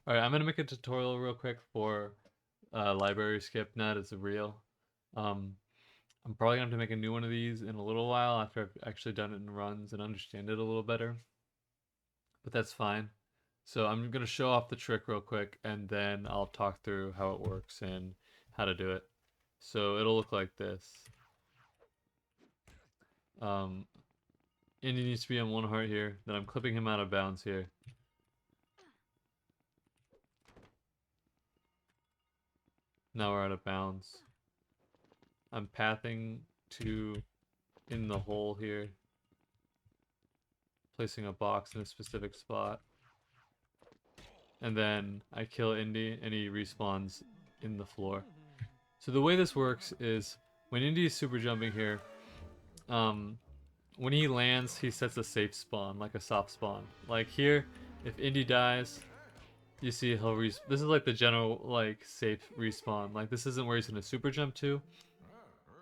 Alright, I'm gonna make a tutorial real quick for library skip net as a real. Um, I'm probably gonna have to make a new one of these in a little while after I've actually done it in runs and understand it a little better, but that's fine. So I'm gonna show off the trick real quick and then I'll talk through how it works and how to do it. So it'll look like this. Um, Indy needs to be on 1 heart here, then I'm clipping him out of bounds here. Now we're out of bounds. I'm pathing to in the hole here, placing a box in a specific spot. And then I kill Indy and he respawns in the floor. So the way this works is when Indy is super jumping here, when he lands, he sets a safe spawn, like a soft spawn. Like here, if Indy dies, you see he'll this is like the general like safe respawn. Like this isn't where he's gonna super jump to,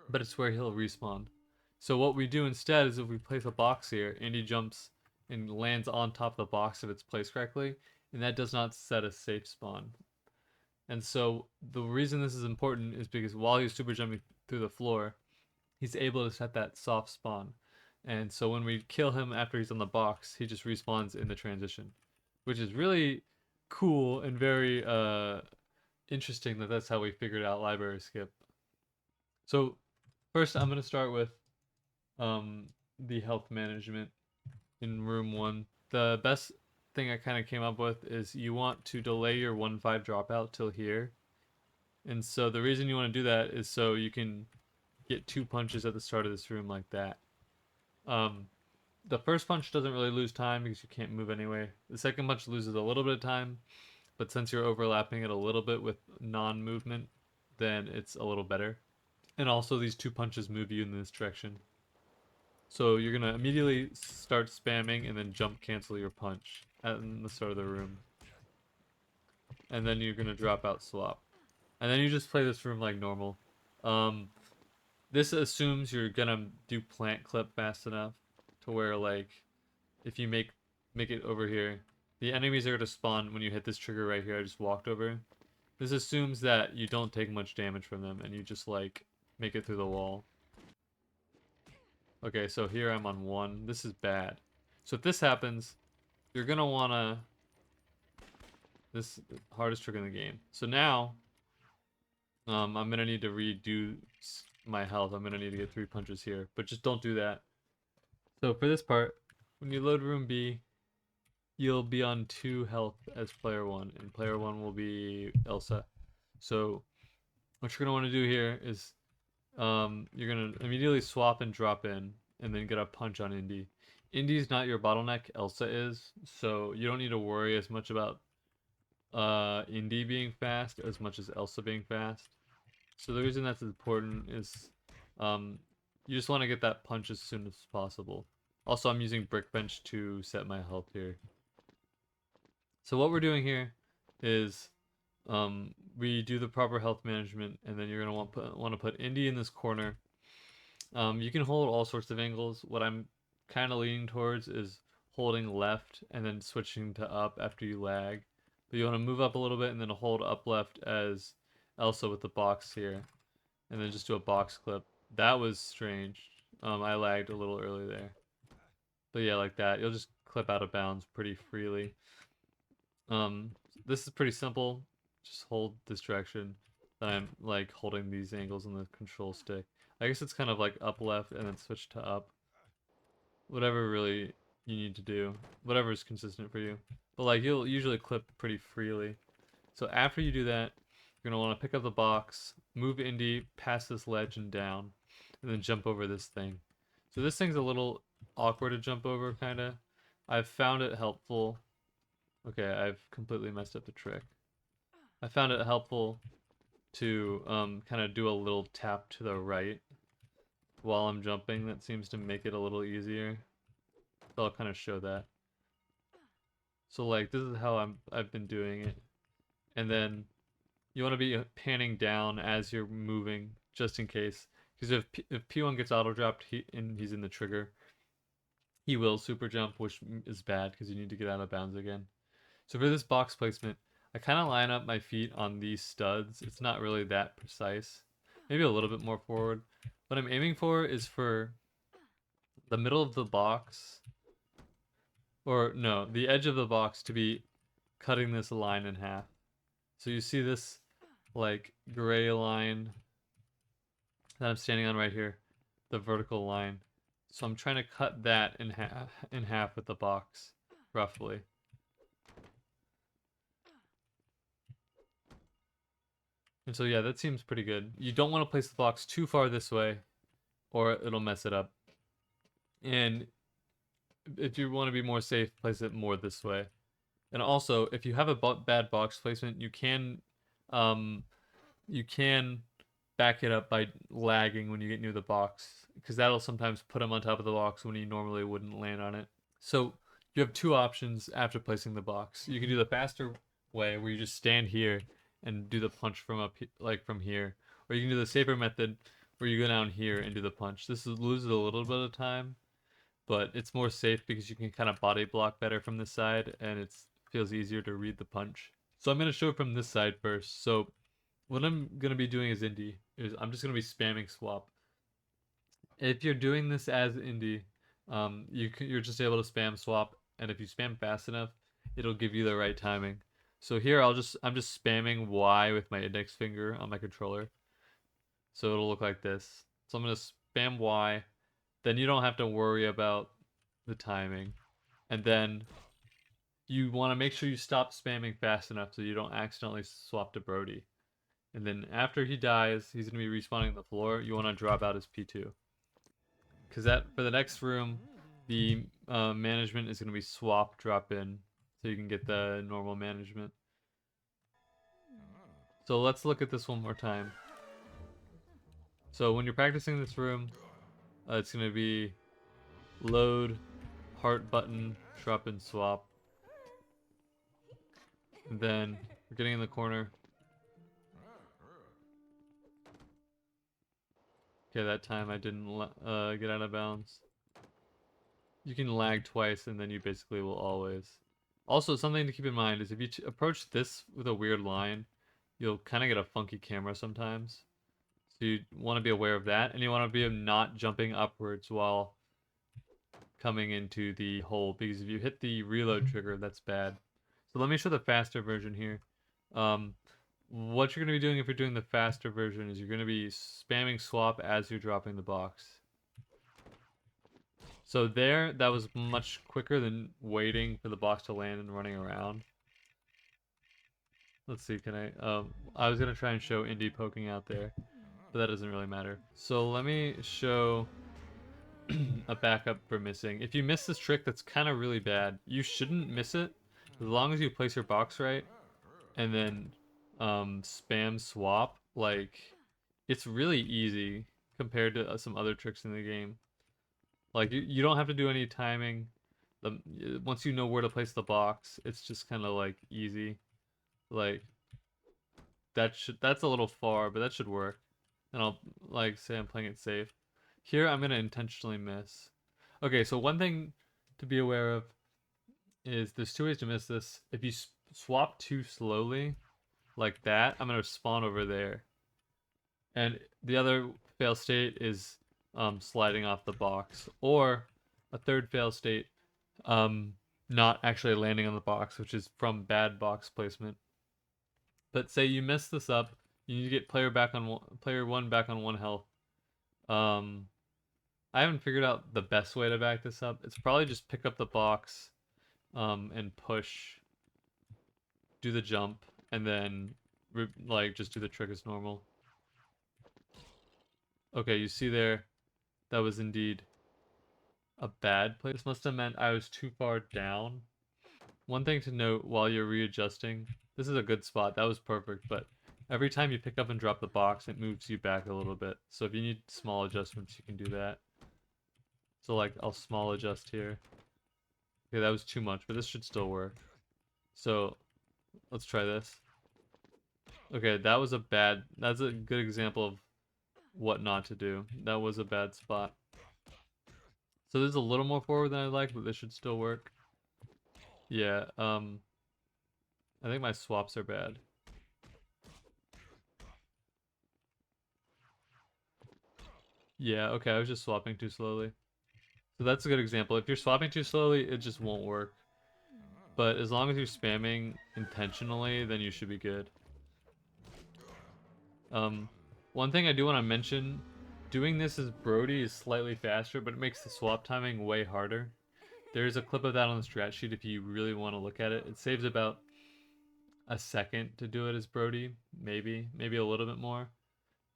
but it's where he'll respawn. So what we do instead is if we place a box here, Indy jumps and lands on top of the box if it's placed correctly, and that does not set a safe spawn. And so the reason this is important is because while he's super jumping through the floor, he's able to set that soft spawn. And so when we kill him after he's on the box, he just respawns in the transition, which is really cool and very interesting that that's how we figured out library skip. So first I'm going to start with um, the health management in room 1. The best thing I kind of came up with is you want to delay your 1-5 dropout till here. And so the reason you want to do that is so you can get 2 punches at the start of this room like that. Um, the first punch doesn't really lose time because you can't move anyway. The second punch loses a little bit of time, but since you're overlapping it a little bit with non-movement, then it's a little better. And also these 2 punches move you in this direction. So you're gonna immediately start spamming and then jump cancel your punch at the start of the room. And then you're gonna drop out swap. And then you just play this room like normal. Um, this assumes you're gonna do plant clip fast enough to where like if you make it over here, the enemies are gonna spawn when you hit this trigger right here I just walked over. This assumes that you don't take much damage from them and you just like make it through the wall. Okay, so here I'm on 1. This is bad. So if this happens, you're gonna wanna this hardest trick in the game. So now I'm gonna need to redo my health. I'm gonna need to get 3 punches here, but just don't do that. So for this part, when you load room B, you'll be on 2 health as player 1, and player 1 will be Elsa. So what you're gonna want to do here is you're gonna immediately swap and drop in, and then get a punch on Indy. Indy's not your bottleneck, Elsa is, so you don't need to worry as much about Indy being fast as much as Elsa being fast. So the reason that's important is um, you just want to get that punch as soon as possible. Also, I'm using Brick Bench to set my health here. So what we're doing here is we do the proper health management, and then you're gonna want to put Indy in this corner. You can hold all sorts of angles. What I'm kind of leaning towards is holding left and then switching to up after you lag. But you want to move up a little bit and then hold up left as Elsa with the box here, and then just do a box clip. That was strange. I lagged a little early there. But yeah, like that. You'll just clip out of bounds pretty freely. Um, this is pretty simple. Just hold this direction. Then I'm like holding these angles on the control stick. I guess it's kind of like up left and then switch to up. Whatever really you need to do. Whatever is consistent for you. But like you'll usually clip pretty freely. So after you do that, you're gonna want to pick up the box, move Indy past this ledge and down, and then jump over this thing. So this thing's a little awkward to jump over, kinda. I've found it helpful. Okay, I've completely messed up the trick. I found it helpful to kind of do a little tap to the right while I'm jumping. That seems to make it a little easier. So I'll kind of show that. So like this is how I've been doing it, and then you want to be panning down as you're moving, just in case. Because if P1 gets auto dropped and he's in the trigger, he will super jump, which is bad because you need to get out of bounds again. So for this box placement, I kind of line up my feet on these studs. It's not really that precise. Maybe a little bit more forward. What I'm aiming for is for the middle of the box, or no, the edge of the box to be cutting this line in half. So you see this like gray line that I'm standing on right here, the vertical line. So I'm trying to cut that in half with the box, roughly. And so yeah, that seems pretty good. You don't want to place the box too far this way, or it'll mess it up. And if you want to be more safe, place it more this way. And also, if you have a bad box placement, um, you can back it up by lagging when you get near the box, because that'll sometimes put them on top of the box when you normally wouldn't land on it. So you have two options after placing the box. You can do the faster way, where you just stand here and do the punch from up, like from here, or you can do the safer method, where you go down here and do the punch. This loses a little bit of time, but it's more safe because you can kind of body block better from this side, and it feels easier to read the punch. So I'm going to show it from this side first. So what I'm going to be doing as Indy is I'm just going to be spamming swap. If you're doing this as Indie, you're just able to spam swap, and if you spam fast enough, it'll give you the right timing. So here I'm just spamming Y with my index finger on my controller, so it'll look like this. So I'm gonna spam Y, then you don't have to worry about the timing, and then you want to make sure you stop spamming fast enough so you don't accidentally swap to Brody. And then after he dies, he's gonna be respawning on the floor. You want to drop out his P2. Because that for the next room, the management is going to be swap drop in, so you can get the normal management. So let's look at this one more time. So when you're practicing this room, it's going to be load, heart button, drop in swap. And then we're getting in the corner. Okay, that time I didn't get out of bounds. You can lag twice, and then you basically will always. Also, something to keep in mind is if you approach this with a weird line, you'll kind of get a funky camera sometimes. So you want to be aware of that, and you want to be not jumping upwards while coming into the hole, because if you hit the reload trigger, that's bad. So let me show the faster version here. What you're going to be doing if you're doing the faster version is you're going to be spamming swap as you're dropping the box. So there, that was much quicker than waiting for the box to land and running around. Let's see, can I was going to try and show Indy poking out there, but that doesn't really matter. So let me show a backup for missing. If you miss this trick, that's kind of really bad. You shouldn't miss it, as long as you place your box right, and then spam swap. Like, it's really easy compared to some other tricks in the game. Like, you don't have to do any timing. Once you know where to place the box, it's just kind of like easy. Like, that's a little far, but that should work. And I'll like say I'm playing it safe. Here I'm gonna intentionally miss. Okay, so one thing to be aware of is there's two ways to miss this. If you swap too slowly, like that, I'm gonna spawn over there. And the other fail state is sliding off the box, or a third fail state, not actually landing on the box, which is from bad box placement. But say you mess this up, you need to get player one back on 1 health. I haven't figured out the best way to back this up. It's probably just pick up the box, and push, do the jump, and then like just do the trick as normal. Okay, you see there, that was indeed a bad place. This must have meant I was too far down. One thing to note while you're readjusting, this is a good spot, that was perfect, but every time you pick up and drop the box, it moves you back a little bit. So if you need small adjustments, you can do that. So like, I'll small adjust here. Okay, that was too much, but this should still work. So let's try this. Okay, that's a good example of what not to do. That was a bad spot. So this is a little more forward than I like, but this should still work. Yeah, I think my swaps are bad. Yeah, okay, I was just swapping too slowly. So that's a good example. If you're swapping too slowly, it just won't work. But as long as you're spamming intentionally, then you should be good. One thing I do want to mention, doing this as Brody is slightly faster, but it makes the swap timing way harder. There's a clip of that on the strat sheet if you really want to look at it. It saves about a second to do it as Brody, maybe a little bit more.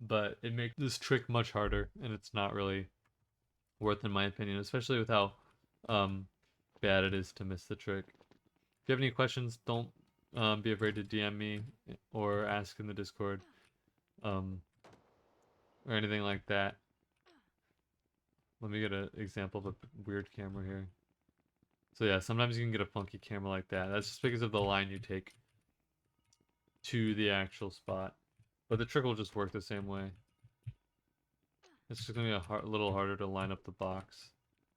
But it makes this trick much harder, and it's not really worth in my opinion, especially with how bad it is to miss the trick. If you have any questions, don't be afraid to DM me or ask in the Discord or anything like that. Let me get an example of a weird camera here. So yeah, sometimes you can get a funky camera like that. That's just because of the line you take to the actual spot. But the trick will just work the same way. It's just going to be a little harder to line up the box.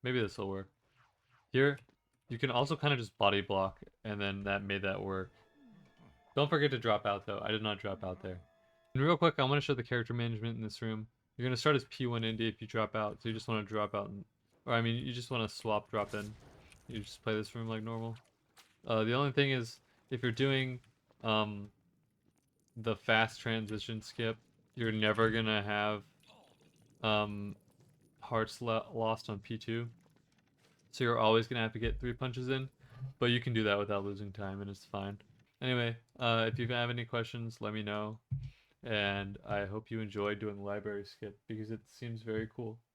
Maybe this will work. Here, you can also kind of just body block, and then that made that work. Don't forget to drop out, though. I did not drop out there. And real quick, I want to show the character management in this room. You're going to start as P1 Indie if you drop out, so you just want to drop out. Or, I mean, you just want to swap drop in. You just play this room like normal. The only thing is, if you're doing the fast transition skip, you're never going to have hearts lost on P2. So you're always going to have to get 3 punches in, but you can do that without losing time, and it's fine. Anyway, if you have any questions, let me know, and I hope you enjoy doing library skip, because it seems very cool.